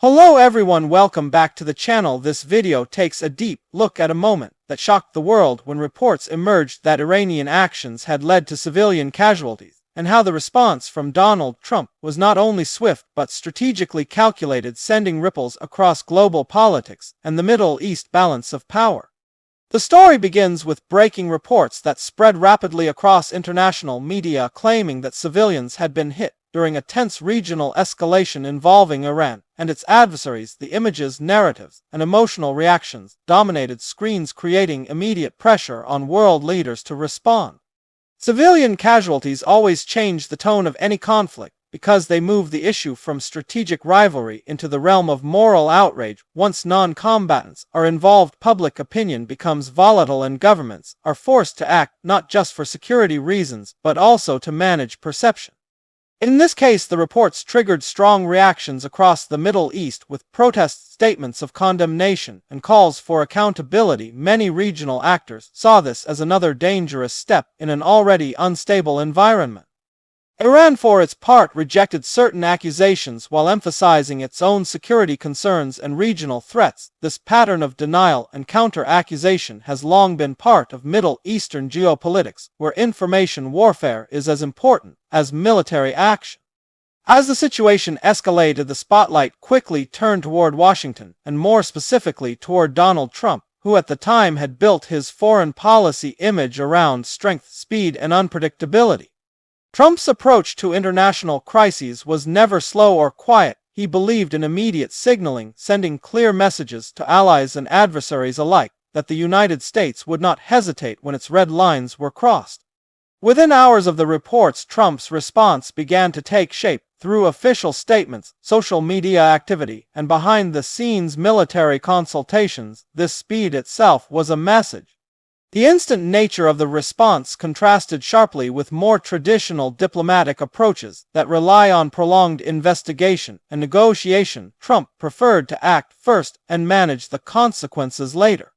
Hello everyone, welcome back to the channel. This video takes a deep look at a moment that shocked the world when reports emerged that Iranian actions had led to civilian casualties, and how the response from Donald Trump was not only swift but strategically calculated, sending ripples across global politics and the Middle East balance of power. The story begins with breaking reports that spread rapidly across international media claiming that civilians had been hit during a tense regional escalation involving Iran and its adversaries. The images, narratives, and emotional reactions dominated screens, creating immediate pressure on world leaders to respond. Civilian casualties always change the tone of any conflict because they move the issue from strategic rivalry into the realm of moral outrage. Once non-combatants are involved, public opinion becomes volatile and governments are forced to act not just for security reasons but also to manage perception. In this case, the reports triggered strong reactions across the Middle East, with protest statements of condemnation and calls for accountability. Many regional actors saw this as another dangerous step in an already unstable environment. Iran, for its part, rejected certain accusations while emphasizing its own security concerns and regional threats. This pattern of denial and counter-accusation has long been part of Middle Eastern geopolitics, where information warfare is as important as military action. As the situation escalated, the spotlight quickly turned toward Washington, and more specifically toward Donald Trump, who at the time had built his foreign policy image around strength, speed, and unpredictability. Trump's approach to international crises was never slow or quiet. He believed in immediate signaling, sending clear messages to allies and adversaries alike that the United States would not hesitate when its red lines were crossed. Within hours of the reports, Trump's response began to take shape through official statements, social media activity, and behind-the-scenes military consultations. This speed itself was a message. The instant nature of the response contrasted sharply with more traditional diplomatic approaches that rely on prolonged investigation and negotiation. Trump preferred to act first and manage the consequences later.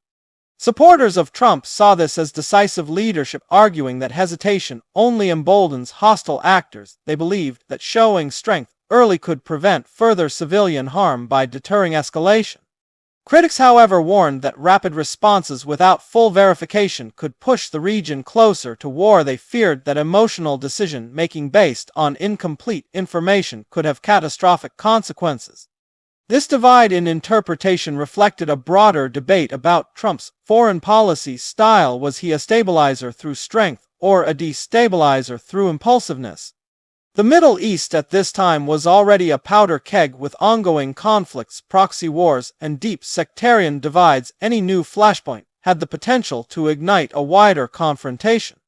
Supporters of Trump saw this as decisive leadership, arguing that hesitation only emboldens hostile actors. They believed that showing strength early could prevent further civilian harm by deterring escalation. Critics, however, warned that rapid responses without full verification could push the region closer to war. They feared that emotional decision-making based on incomplete information could have catastrophic consequences. This divide in interpretation reflected a broader debate about Trump's foreign policy style. Was he a stabilizer through strength or a destabilizer through impulsiveness? The Middle East at this time was already a powder keg, with ongoing conflicts, proxy wars, and deep sectarian divides. Any new flashpoint had the potential to ignite a wider confrontation.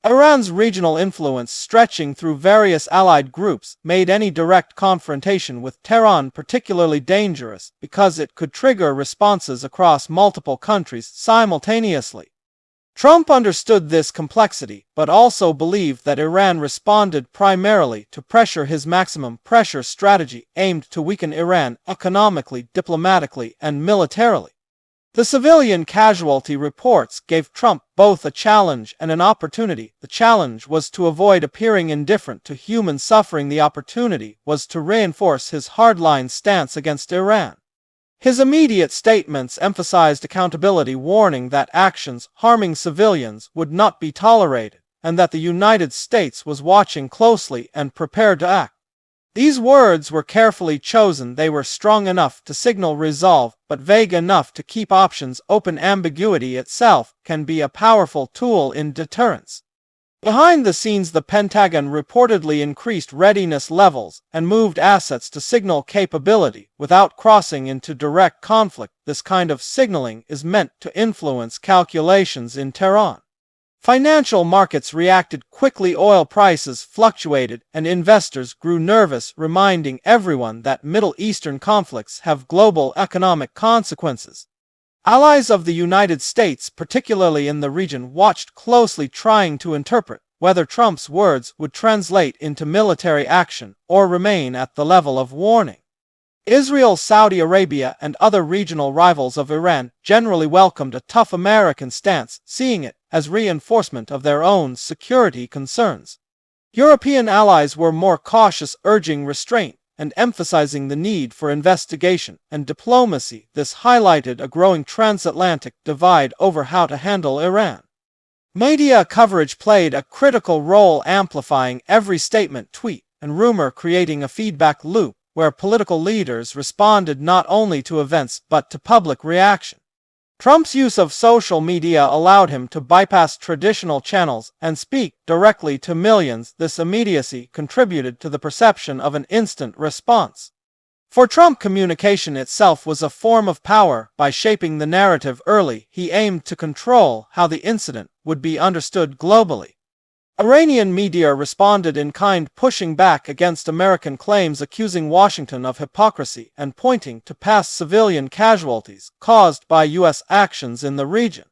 Iran's regional influence, stretching through various allied groups, made any direct confrontation with Tehran particularly dangerous because it could trigger responses across multiple countries simultaneously. Trump understood this complexity, but also believed that Iran responded primarily to pressure. His maximum pressure strategy aimed to weaken Iran economically, diplomatically, and militarily. The civilian casualty reports gave Trump both a challenge and an opportunity. The challenge was to avoid appearing indifferent to human suffering. The opportunity was to reinforce his hardline stance against Iran. His immediate statements emphasized accountability, warning that actions harming civilians would not be tolerated, and that the United States was watching closely and prepared to act. These words were carefully chosen. They were strong enough to signal resolve, but vague enough to keep options open. Ambiguity itself can be a powerful tool in deterrence. Behind the scenes, the Pentagon reportedly increased readiness levels and moved assets to signal capability without crossing into direct conflict. This kind of signaling is meant to influence calculations in Tehran. Financial markets reacted quickly. Oil prices fluctuated and investors grew nervous, reminding everyone that Middle Eastern conflicts have global economic consequences. Allies of the United States, particularly in the region, watched closely, trying to interpret whether Trump's words would translate into military action or remain at the level of warning. Israel, Saudi Arabia, and other regional rivals of Iran generally welcomed a tough American stance, seeing it as reinforcement of their own security concerns. European allies were more cautious, urging restraint and emphasizing the need for investigation and diplomacy. This highlighted a growing transatlantic divide over how to handle Iran. Media coverage played a critical role, amplifying every statement, tweet, and rumor, creating a feedback loop where political leaders responded not only to events but to public reaction. Trump's use of social media allowed him to bypass traditional channels and speak directly to millions. This immediacy contributed to the perception of an instant response. For Trump, communication itself was a form of power. By shaping the narrative early, he aimed to control how the incident would be understood globally. Iranian media responded in kind, pushing back against American claims, accusing Washington of hypocrisy and pointing to past civilian casualties caused by U.S. actions in the region.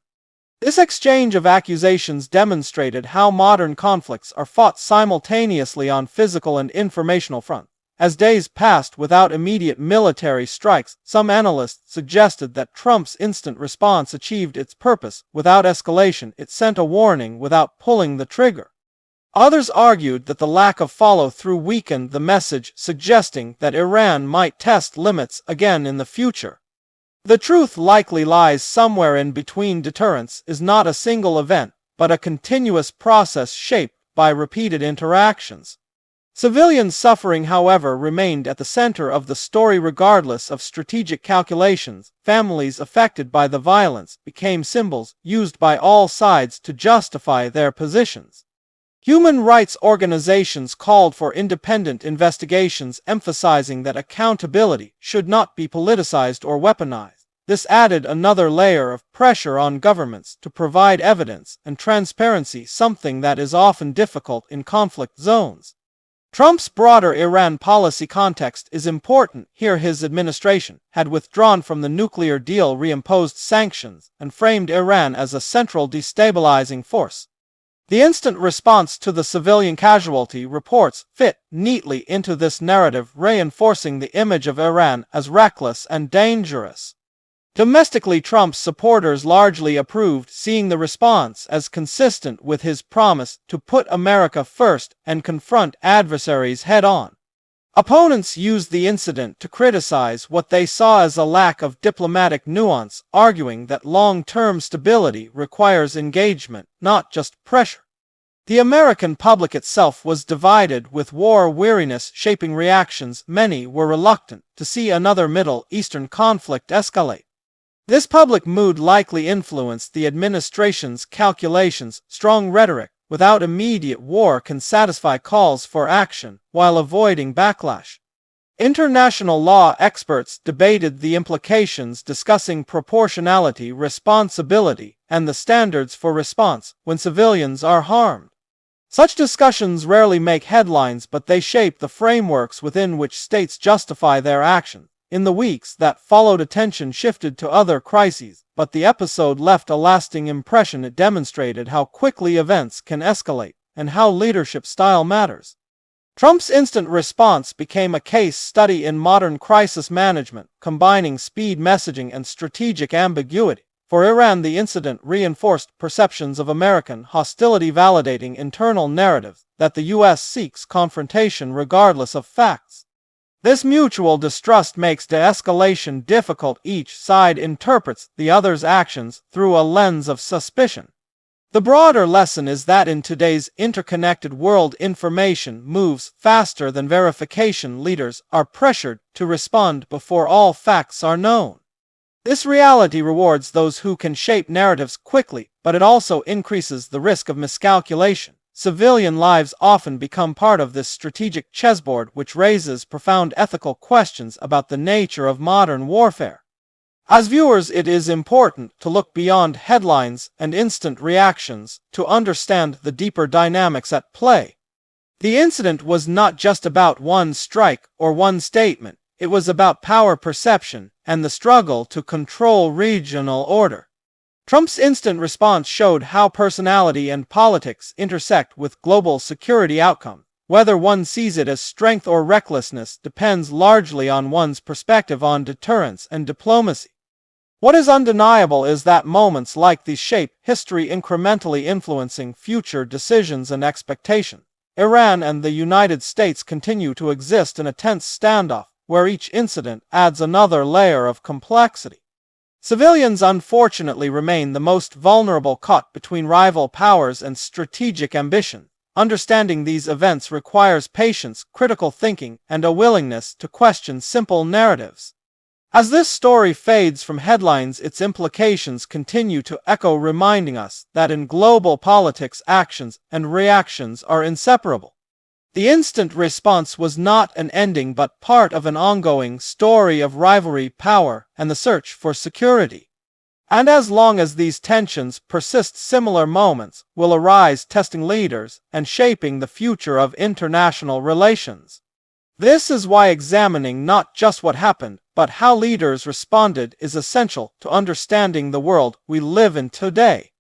This exchange of accusations demonstrated how modern conflicts are fought simultaneously on physical and informational fronts. As days passed without immediate military strikes, some analysts suggested that Trump's instant response achieved its purpose. Without escalation, it sent a warning without pulling the trigger. Others argued that the lack of follow-through weakened the message, suggesting that Iran might test limits again in the future. The truth likely lies somewhere in between. Deterrence is not a single event, but a continuous process shaped by repeated interactions. Civilian suffering, however, remained at the center of the story. Regardless of strategic calculations, families affected by the violence became symbols used by all sides to justify their positions. Human rights organizations called for independent investigations, emphasizing that accountability should not be politicized or weaponized. This added another layer of pressure on governments to provide evidence and transparency, something that is often difficult in conflict zones. Trump's broader Iran policy context is important here. His administration had withdrawn from the nuclear deal, reimposed sanctions, and framed Iran as a central destabilizing force. The instant response to the civilian casualty reports fit neatly into this narrative, reinforcing the image of Iran as reckless and dangerous. Domestically, Trump's supporters largely approved, seeing the response as consistent with his promise to put America first and confront adversaries head-on. Opponents used the incident to criticize what they saw as a lack of diplomatic nuance, arguing that long-term stability requires engagement, not just pressure. The American public itself was divided, with war weariness shaping reactions. Many were reluctant to see another Middle Eastern conflict escalate. This public mood likely influenced the administration's calculations. Strong rhetoric without immediate war can satisfy calls for action while avoiding backlash. International law experts debated the implications, discussing proportionality, responsibility, and the standards for response when civilians are harmed. Such discussions rarely make headlines, but they shape the frameworks within which states justify their actions. In the weeks that followed, attention shifted to other crises, but the episode left a lasting impression. It demonstrated how quickly events can escalate and how leadership style matters. Trump's instant response became a case study in modern crisis management, combining speed, messaging, and strategic ambiguity. For Iran, the incident reinforced perceptions of American hostility, validating internal narratives that the U.S. seeks confrontation regardless of facts. This mutual distrust makes de-escalation difficult. Each side interprets the other's actions through a lens of suspicion. The broader lesson is that in today's interconnected world, information moves faster than verification. Leaders are pressured to respond before all facts are known. This reality rewards those who can shape narratives quickly, but it also increases the risk of miscalculation. Civilian lives often become part of this strategic chessboard, which raises profound ethical questions about the nature of modern warfare. As viewers, it is important to look beyond headlines and instant reactions to understand the deeper dynamics at play. The incident was not just about one strike or one statement. It was about power perception and the struggle to control regional order. Trump's instant response showed how personality and politics intersect with global security outcomes. Whether one sees it as strength or recklessness depends largely on one's perspective on deterrence and diplomacy. What is undeniable is that moments like these shape history, incrementally influencing future decisions and expectations. Iran and the United States continue to exist in a tense standoff, where each incident adds another layer of complexity. Civilians unfortunately remain the most vulnerable, caught between rival powers and strategic ambition. Understanding these events requires patience, critical thinking, and a willingness to question simple narratives. As this story fades from headlines, its implications continue to echo, reminding us that in global politics, actions and reactions are inseparable. The instant response was not an ending but part of an ongoing story of rivalry, power, and the search for security. And as long as these tensions persist, similar moments will arise, testing leaders and shaping the future of international relations. This is why examining not just what happened, but how leaders responded is essential to understanding the world we live in today.